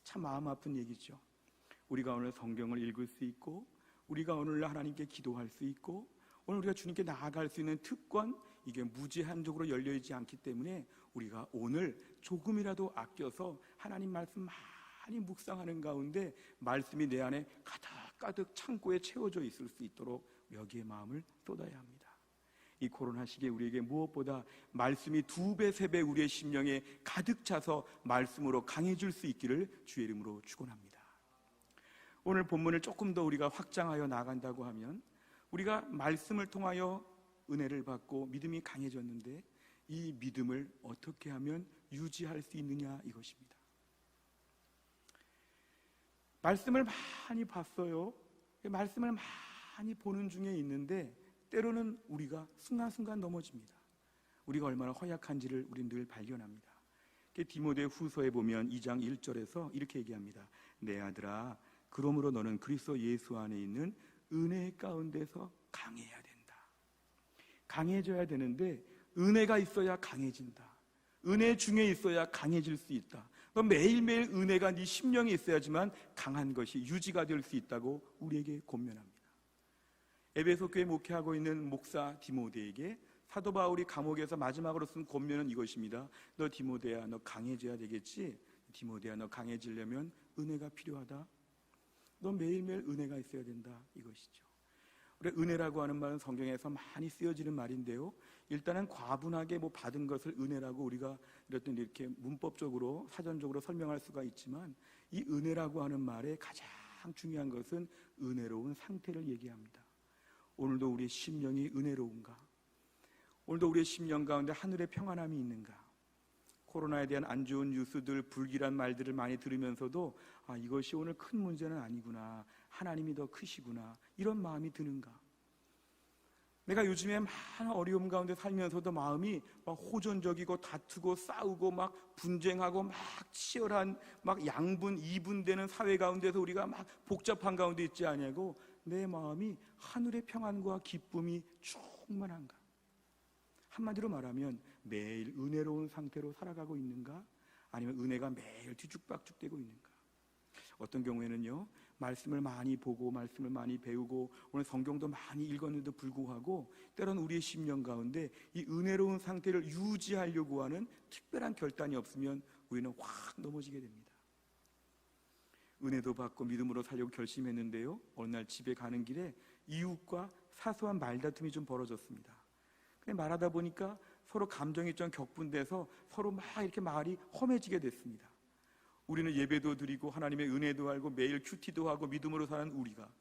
참 마음 아픈 얘기죠. 우리가 오늘 성경을 읽을 수 있고 우리가 오늘 하나님께 기도할 수 있고 오늘 우리가 주님께 나아갈 수 있는 특권, 이게 무제한적으로 열려있지 않기 때문에 우리가 오늘 조금이라도 아껴서 하나님 말씀 많이 묵상하는 가운데 말씀이 내 안에 가득가득 창고에 채워져 있을 수 있도록 여기에 마음을 쏟아야 합니다. 이 코로나 시기에 우리에게 무엇보다 말씀이 2배, 3배 우리의 심령에 가득 차서 말씀으로 강해질 수 있기를 주의 이름으로 축원합니다. 오늘 본문을 조금 더 우리가 확장하여 나간다고 하면 우리가 말씀을 통하여 은혜를 받고 믿음이 강해졌는데 이 믿음을 어떻게 하면 유지할 수 있느냐, 이것입니다. 말씀을 많이 봤어요. 말씀을 많이 보는 중에 있는데 때로는 우리가 순간순간 넘어집니다. 우리가 얼마나 허약한지를 우리는 늘 발견합니다. 디모데 후서에 보면 2장 1절에서 이렇게 얘기합니다. 내 아들아, 그러므로 너는 그리스도 예수 안에 있는 은혜 가운데서 강해야 된다. 강해져야 되는데 은혜가 있어야 강해진다. 은혜 중에 있어야 강해질 수 있다. 너 매일매일 은혜가 네 심령에 있어야지만 강한 것이 유지가 될 수 있다고 우리에게 권면합니다. 에베소 교회 목회하고 있는 목사 디모데에게 사도 바울이 감옥에서 마지막으로 쓴 권면은 이것입니다. 너 디모데야, 너 강해져야 되겠지. 디모데야, 너 강해지려면 은혜가 필요하다. 너 매일매일 은혜가 있어야 된다, 이것이죠. 우리 은혜라고 하는 말은 성경에서 많이 쓰여지는 말인데요, 일단은 과분하게 받은 것을 은혜라고 우리가 이렇게 문법적으로 사전적으로 설명할 수가 있지만, 이 은혜라고 하는 말의 가장 중요한 것은 은혜로운 상태를 얘기합니다. 오늘도 우리의 심령이 은혜로운가? 오늘도 우리의 심령 가운데 하늘의 평안함이 있는가? 코로나에 대한 안 좋은 뉴스들, 불길한 말들을 많이 들으면서도 이것이 오늘 큰 문제는 아니구나, 하나님이 더 크시구나, 이런 마음이 드는가? 내가 요즘에 많은 어려움 가운데 살면서도 마음이 막 호전적이고 다투고 싸우고 막 분쟁하고 막 치열한 막 양분 이분되는 사회 가운데서 우리가 막 복잡한 가운데 있지 아니하고 내 마음이 하늘의 평안과 기쁨이 충만한가? 한마디로 말하면 매일 은혜로운 상태로 살아가고 있는가? 아니면 은혜가 매일 뒤죽박죽되고 있는가? 어떤 경우에는요, 말씀을 많이 보고 말씀을 많이 배우고 오늘 성경도 많이 읽었는데도 불구하고 때로는 우리의 심령 가운데 이 은혜로운 상태를 유지하려고 하는 특별한 결단이 없으면 우리는 확 넘어지게 됩니다. 은혜도 받고 믿음으로 살려고 결심했는데요, 어느 날 집에 가는 길에 이웃과 사소한 말다툼이 좀 벌어졌습니다. 말하다 보니까 서로 감정이 좀 격분돼서 서로 막 이렇게 말이 험해지게 됐습니다. 우리는 예배도 드리고 하나님의 은혜도 알고 매일 큐티도 하고 믿음으로 사는 우리가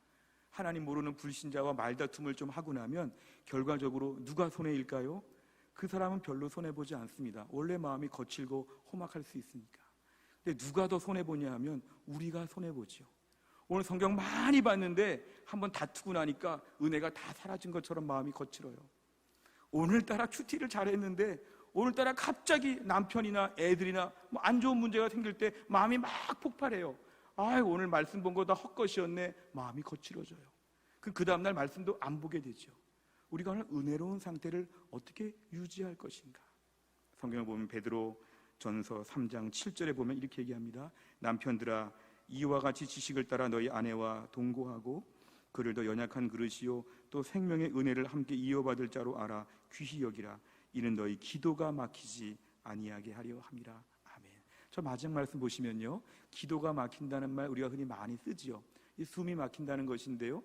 하나님 모르는 불신자와 말다툼을 좀 하고 나면 결과적으로 누가 손해일까요? 그 사람은 별로 손해보지 않습니다. 원래 마음이 거칠고 험악할 수 있으니까. 근데 누가 더 손해보냐 하면 우리가 손해보죠. 오늘 성경 많이 봤는데 한번 다투고 나니까 은혜가 다 사라진 것처럼 마음이 거칠어요. 오늘따라 큐티를 잘했는데 오늘따라 갑자기 남편이나 애들이나 안 좋은 문제가 생길 때 마음이 막 폭발해요. 오늘 말씀 본 거 다 헛것이었네. 마음이 거칠어져요. 그 다음날 말씀도 안 보게 되죠. 우리가 오늘 은혜로운 상태를 어떻게 유지할 것인가? 성경을 보면 베드로 전서 3장 7절에 보면 이렇게 얘기합니다. 남편들아, 이와 같이 지식을 따라 너희 아내와 동거하고 그를 더 연약한 그릇이요 또 생명의 은혜를 함께 이어받을 자로 알아 귀히 여기라. 이는 너희 기도가 막히지 아니하게 하려 함이라. 아멘. 저 마지막 말씀 보시면요, 기도가 막힌다는 말 우리가 흔히 많이 쓰지요. 이 숨이 막힌다는 것인데요,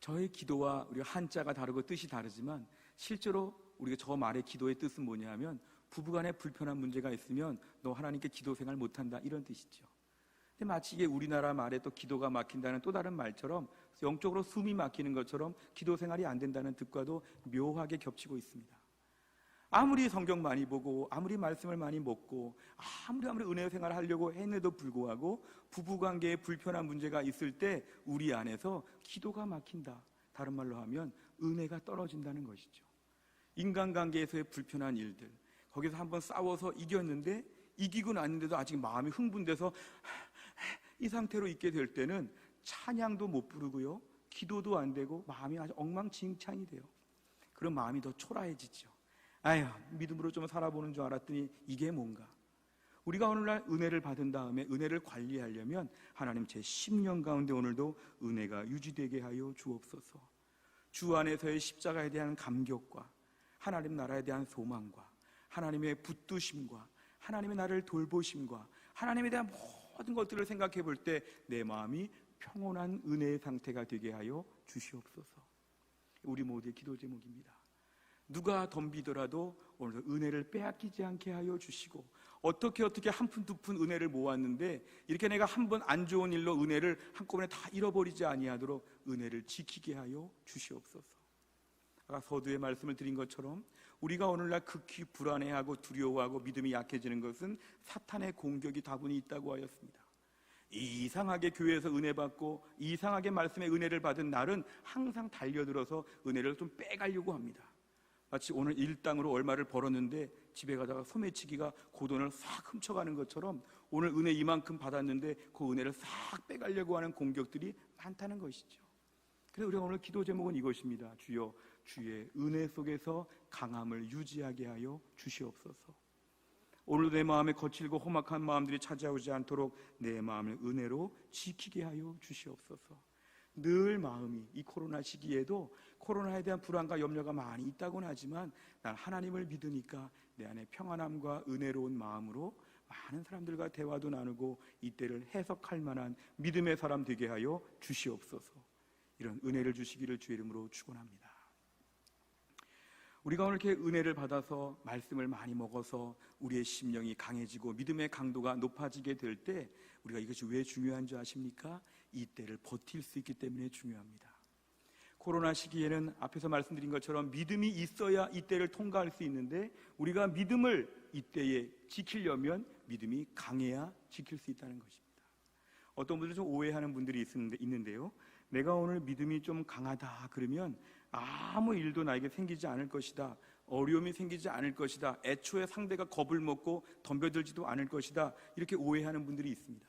저의 기도와 우리가 한자가 다르고 뜻이 다르지만 실제로 우리가 저 말의 기도의 뜻은 뭐냐면 부부간에 불편한 문제가 있으면 너 하나님께 기도 생활 못한다, 이런 뜻이죠. 근데 마치 이게 우리나라 말에 또 기도가 막힌다는 또 다른 말처럼 영적으로 숨이 막히는 것처럼 기도 생활이 안 된다는 뜻과도 묘하게 겹치고 있습니다. 아무리 성경 많이 보고 아무리 말씀을 많이 먹고 아무리 은혜 생활을 하려고 했는데도 불구하고 부부관계에 불편한 문제가 있을 때 우리 안에서 기도가 막힌다, 다른 말로 하면 은혜가 떨어진다는 것이죠. 인간관계에서의 불편한 일들, 거기서 한번 싸워서 이겼는데 이기고 났는데도 아직 마음이 흥분돼서 이 상태로 있게 될 때는 찬양도 못 부르고요, 기도도 안 되고 마음이 아주 엉망진창이 돼요. 그런 마음이 더 초라해지죠. 믿음으로 좀 살아보는 줄 알았더니 이게 뭔가? 우리가 오늘날 은혜를 받은 다음에 은혜를 관리하려면 하나님 제 심령 가운데 오늘도 은혜가 유지되게 하여 주옵소서. 주 안에서의 십자가에 대한 감격과 하나님 나라에 대한 소망과 하나님의 붙드심과 하나님의 나를 돌보심과 하나님에 대한 모든 것들을 생각해 볼 때 내 마음이 평온한 은혜의 상태가 되게 하여 주시옵소서. 우리 모두의 기도 제목입니다. 누가 덤비더라도 오늘 은혜를 빼앗기지 않게 하여 주시고, 어떻게 한 푼 두 푼 은혜를 모았는데 이렇게 내가 한 번 안 좋은 일로 은혜를 한꺼번에 다 잃어버리지 아니하도록 은혜를 지키게 하여 주시옵소서. 아까 서두에 말씀을 드린 것처럼 우리가 오늘날 극히 불안해하고 두려워하고 믿음이 약해지는 것은 사탄의 공격이 다분히 있다고 하였습니다. 이상하게 교회에서 은혜 받고 이상하게 말씀의 은혜를 받은 날은 항상 달려들어서 은혜를 좀 빼가려고 합니다. 마치 오늘 일당으로 얼마를 벌었는데 집에 가다가 소매치기가 그 돈을 싹 훔쳐가는 것처럼 오늘 은혜 이만큼 받았는데 그 은혜를 싹 빼가려고 하는 공격들이 많다는 것이죠. 그래서 우리가 오늘 기도 제목은 이것입니다. 주여, 주의 은혜 속에서 강함을 유지하게 하여 주시옵소서. 오늘도 내 마음에 거칠고 험악한 마음들이 찾아오지 않도록 내 마음을 은혜로 지키게 하여 주시옵소서. 늘 마음이 이 코로나 시기에도 코로나에 대한 불안과 염려가 많이 있다고는 하지만 난 하나님을 믿으니까 내 안에 평안함과 은혜로운 마음으로 많은 사람들과 대화도 나누고 이때를 해석할 만한 믿음의 사람 되게 하여 주시옵소서. 이런 은혜를 주시기를 주의 이름으로 축원합니다. 우리가 오늘 이렇게 은혜를 받아서 말씀을 많이 먹어서 우리의 심령이 강해지고 믿음의 강도가 높아지게 될 때 우리가 이것이 왜 중요한 줄 아십니까? 이때를 버틸 수 있기 때문에 중요합니다. 코로나 시기에는 앞에서 말씀드린 것처럼 믿음이 있어야 이때를 통과할 수 있는데 우리가 믿음을 이때에 지키려면 믿음이 강해야 지킬 수 있다는 것입니다. 어떤 분들 좀 오해하는 분들이 있는데요, 내가 오늘 믿음이 좀 강하다 그러면 아무 일도 나에게 생기지 않을 것이다, 어려움이 생기지 않을 것이다, 애초에 상대가 겁을 먹고 덤벼들지도 않을 것이다, 이렇게 오해하는 분들이 있습니다.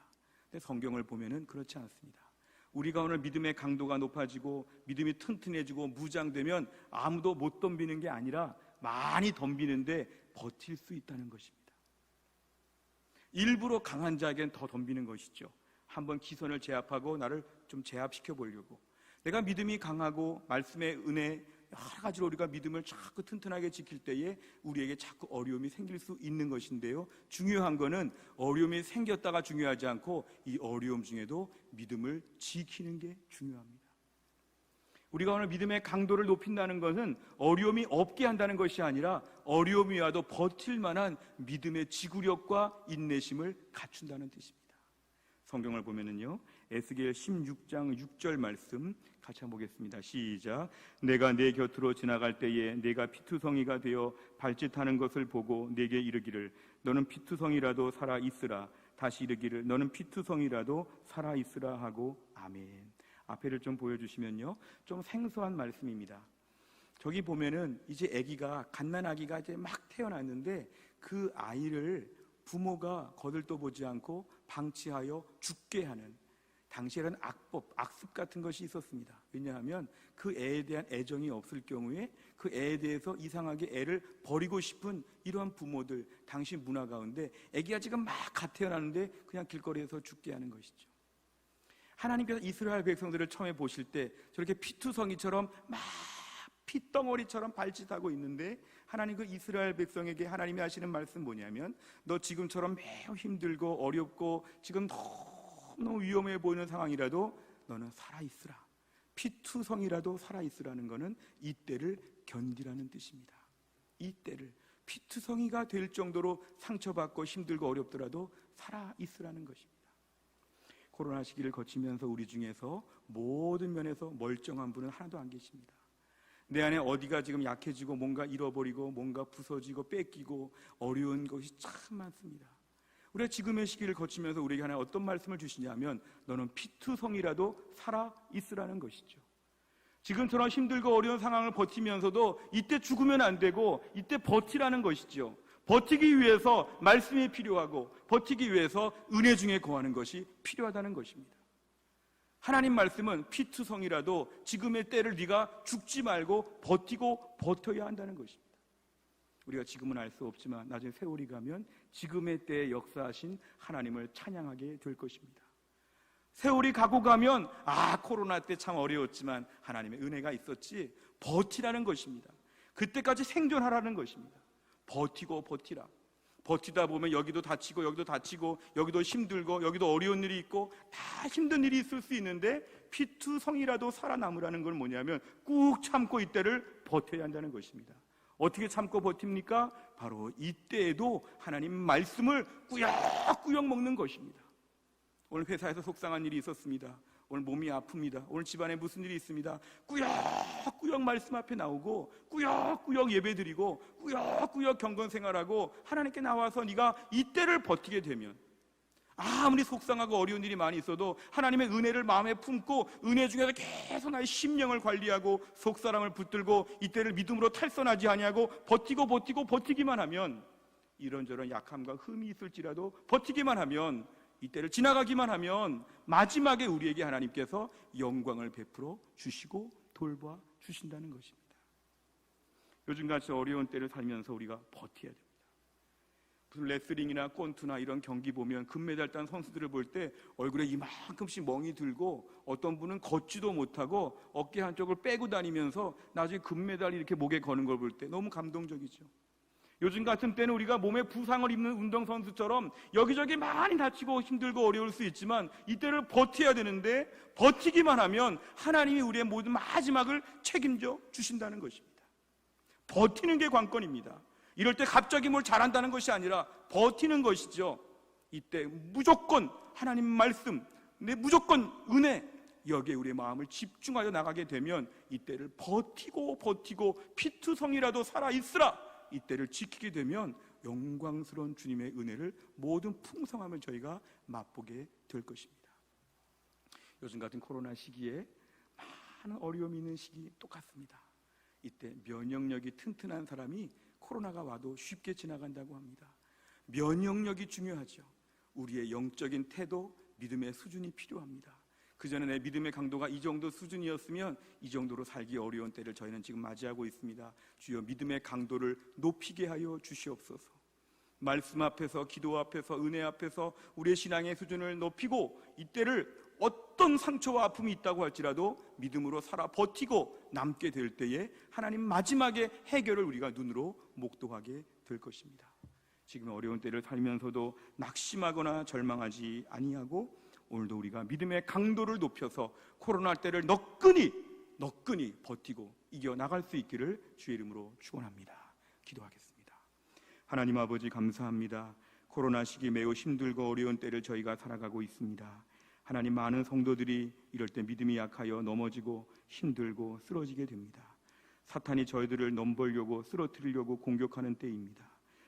근데 성경을 보면은 그렇지 않습니다. 우리가 오늘 믿음의 강도가 높아지고 믿음이 튼튼해지고 무장되면 아무도 못 덤비는 게 아니라 많이 덤비는데 버틸 수 있다는 것입니다. 일부러 강한 자에겐 더 덤비는 것이죠. 한번 기선을 제압하고 나를 좀 제압시켜 보려고. 내가 믿음이 강하고 말씀의 은혜 여러 가지로 우리가 믿음을 자꾸 튼튼하게 지킬 때에 우리에게 자꾸 어려움이 생길 수 있는 것인데요, 중요한 거는 어려움이 생겼다가 중요하지 않고 이 어려움 중에도 믿음을 지키는 게 중요합니다. 우리가 오늘 믿음의 강도를 높인다는 것은 어려움이 없게 한다는 것이 아니라 어려움이 와도 버틸 만한 믿음의 지구력과 인내심을 갖춘다는 뜻입니다. 성경을 보면은요, 에스겔 16장 6절 말씀 같이 한번 보겠습니다. 시작. 내가 내 곁으로 지나갈 때에 내가 피투성이가 되어 발짓하는 것을 보고 내게 이르기를 너는 피투성이라도 살아 있으라. 다시 이르기를 너는 피투성이라도 살아 있으라 하고 아멘. 앞에를 좀 보여주시면요, 좀 생소한 말씀입니다. 저기 보면은 이제 갓난아기가 이제 막 태어났는데 그 아이를 부모가 거들떠보지 않고 방치하여 죽게 하는, 당시에는 악습 같은 것이 있었습니다. 왜냐하면 그 애에 대한 애정이 없을 경우에 그 애에 대해서 이상하게 애를 버리고 싶은 이러한 부모들, 당시 문화 가운데 애기가 지금 막 갓 태어났는데 그냥 길거리에서 죽게 하는 것이죠. 하나님께서 이스라엘 백성들을 처음에 보실 때 저렇게 피투성이처럼 막 핏덩어리처럼 발짓하고 있는데 하나님 그 이스라엘 백성에게 하나님이 하시는 말씀 뭐냐면 너 지금처럼 매우 힘들고 어렵고 지금 너무 위험해 보이는 상황이라도 너는 살아있으라. 피투성이라도 살아있으라는 것은 이때를 견디라는 뜻입니다. 이때를 피투성이가 될 정도로 상처받고 힘들고 어렵더라도 살아있으라는 것입니다. 코로나 시기를 거치면서 우리 중에서 모든 면에서 멀쩡한 분은 하나도 안 계십니다. 내 안에 어디가 지금 약해지고 뭔가 잃어버리고 뭔가 부서지고 뺏기고 어려운 것이 참 많습니다. 우리가 지금의 시기를 거치면서 우리에게 하나님 어떤 말씀을 주시냐면 너는 피투성이라도 살아있으라는 것이죠. 지금처럼 힘들고 어려운 상황을 버티면서도 이때 죽으면 안 되고 이때 버티라는 것이죠. 버티기 위해서 말씀이 필요하고 버티기 위해서 은혜 중에 거하는 것이 필요하다는 것입니다. 하나님 말씀은 피투성이라도 지금의 때를 네가 죽지 말고 버텨야 한다는 것입니다. 우리가 지금은 알 수 없지만 나중에 세월이 가면 지금의 때에 역사하신 하나님을 찬양하게 될 것입니다. 세월이 가고 가면 코로나 때 참 어려웠지만 하나님의 은혜가 있었지, 버티라는 것입니다. 그때까지 생존하라는 것입니다. 버티라. 버티다 보면 여기도 다치고 여기도 다치고 여기도 힘들고 여기도 어려운 일이 있고 다 힘든 일이 있을 수 있는데 피투성이라도 살아남으라는 건 뭐냐면 꾹 참고 이때를 버텨야 한다는 것입니다. 어떻게 참고 버팁니까? 바로 이때에도 하나님 말씀을 꾸역꾸역 먹는 것입니다. 오늘 회사에서 속상한 일이 있었습니다. 오늘 몸이 아픕니다. 오늘 집안에 무슨 일이 있습니다. 꾸역꾸역 말씀 앞에 나오고 꾸역꾸역 예배드리고 꾸역꾸역 경건 생활하고 하나님께 나와서 네가 이때를 버티게 되면 아무리 속상하고 어려운 일이 많이 있어도 하나님의 은혜를 마음에 품고 은혜 중에서 계속 나의 심령을 관리하고 속사람을 붙들고 이때를 믿음으로 탈선하지 아니하고 버티기만 하면 이런저런 약함과 흠이 있을지라도 버티기만 하면 이때를 지나가기만 하면 마지막에 우리에게 하나님께서 영광을 베풀어 주시고 돌봐 주신다는 것입니다. 요즘같이 어려운 때를 살면서 우리가 버텨야 됩니다. 무슨 레슬링이나 권투나 이런 경기 보면 금메달 딴 선수들을 볼 때 얼굴에 이만큼씩 멍이 들고 어떤 분은 걷지도 못하고 어깨 한쪽을 빼고 다니면서 나중에 금메달이 이렇게 목에 거는 걸 볼 때 너무 감동적이죠. 요즘 같은 때는 우리가 몸에 부상을 입는 운동선수처럼 여기저기 많이 다치고 힘들고 어려울 수 있지만 이때를 버텨야 되는데, 버티기만 하면 하나님이 우리의 모든 마지막을 책임져 주신다는 것입니다. 버티는 게 관건입니다. 이럴 때 갑자기 뭘 잘한다는 것이 아니라 버티는 것이죠. 이때 무조건 하나님 말씀, 무조건 은혜, 여기에 우리의 마음을 집중하여 나가게 되면 이때를 버티고 피투성이라도 살아있으라, 이때를 지키게 되면 영광스러운 주님의 은혜를, 모든 풍성함을 저희가 맛보게 될 것입니다. 요즘 같은 코로나 시기에 많은 어려움이 있는 시기 똑같습니다. 이때 면역력이 튼튼한 사람이 코로나가 와도 쉽게 지나간다고 합니다. 면역력이 중요하죠. 우리의 영적인 태도, 믿음의 수준이 필요합니다. 그전에 내 믿음의 강도가 이 정도 수준이었으면 이 정도로 살기 어려운 때를 저희는 지금 맞이하고 있습니다. 주여 믿음의 강도를 높이게 하여 주시옵소서. 말씀 앞에서, 기도 앞에서, 은혜 앞에서 우리의 신앙의 수준을 높이고, 이때를 어떤 상처와 아픔이 있다고 할지라도 믿음으로 살아 버티고 남게 될 때에 하나님 마지막에 해결을 우리가 눈으로 목도하게 될 것입니다. 지금 어려운 때를 살면서도 낙심하거나 절망하지 아니하고, 오늘도 우리가 믿음의 강도를 높여서 코로나 때를 너끈히 버티고 이겨나갈 수 있기를 주의 이름으로 축원합니다. 기도하겠습니다. 하나님 아버지, 감사합니다. 코로나 시기 매우 힘들고 어려운 때를 저희가 살아가고 있습니다. 하나님, 많은 성도들이 이럴 때 믿음이 약하여 넘어지고 힘들고 쓰러지게 됩니다. 사탄이 저희들을 넘보려고, 쓰러뜨리려고 공격하는 때입니다.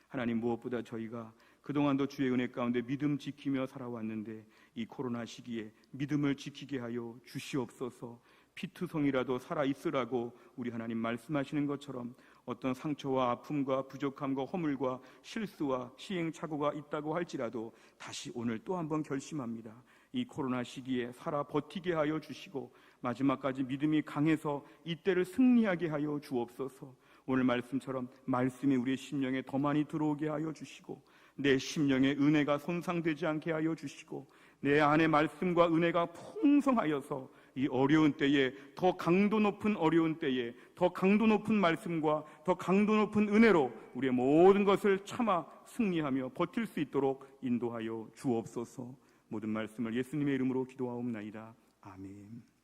하나님, 무엇보다 저희가 그동안도 주의 은혜 가운데 믿음 지키며 살아왔는데 이 코로나 시기에 믿음을 지키게 하여 주시옵소서. 피투성이라도 살아있으라고 우리 하나님 말씀하시는 것처럼 어떤 상처와 아픔과 부족함과 허물과 실수와 시행착오가 있다고 할지라도 다시 오늘 또 한번 결심합니다. 이 코로나 시기에 살아 버티게 하여 주시고 마지막까지 믿음이 강해서 이때를 승리하게 하여 주옵소서. 오늘 말씀처럼 말씀이 우리의 심령에 더 많이 들어오게 하여 주시고, 내 심령의 은혜가 손상되지 않게 하여 주시고, 내 안에 말씀과 은혜가 풍성하여서 이 어려운 때에 더 강도 높은 어려운 때에 더 강도 높은 말씀과 더 강도 높은 은혜로 우리의 모든 것을 참아 승리하며 버틸 수 있도록 인도하여 주옵소서. 모든 말씀을 예수님의 이름으로 기도하옵나이다. 아멘.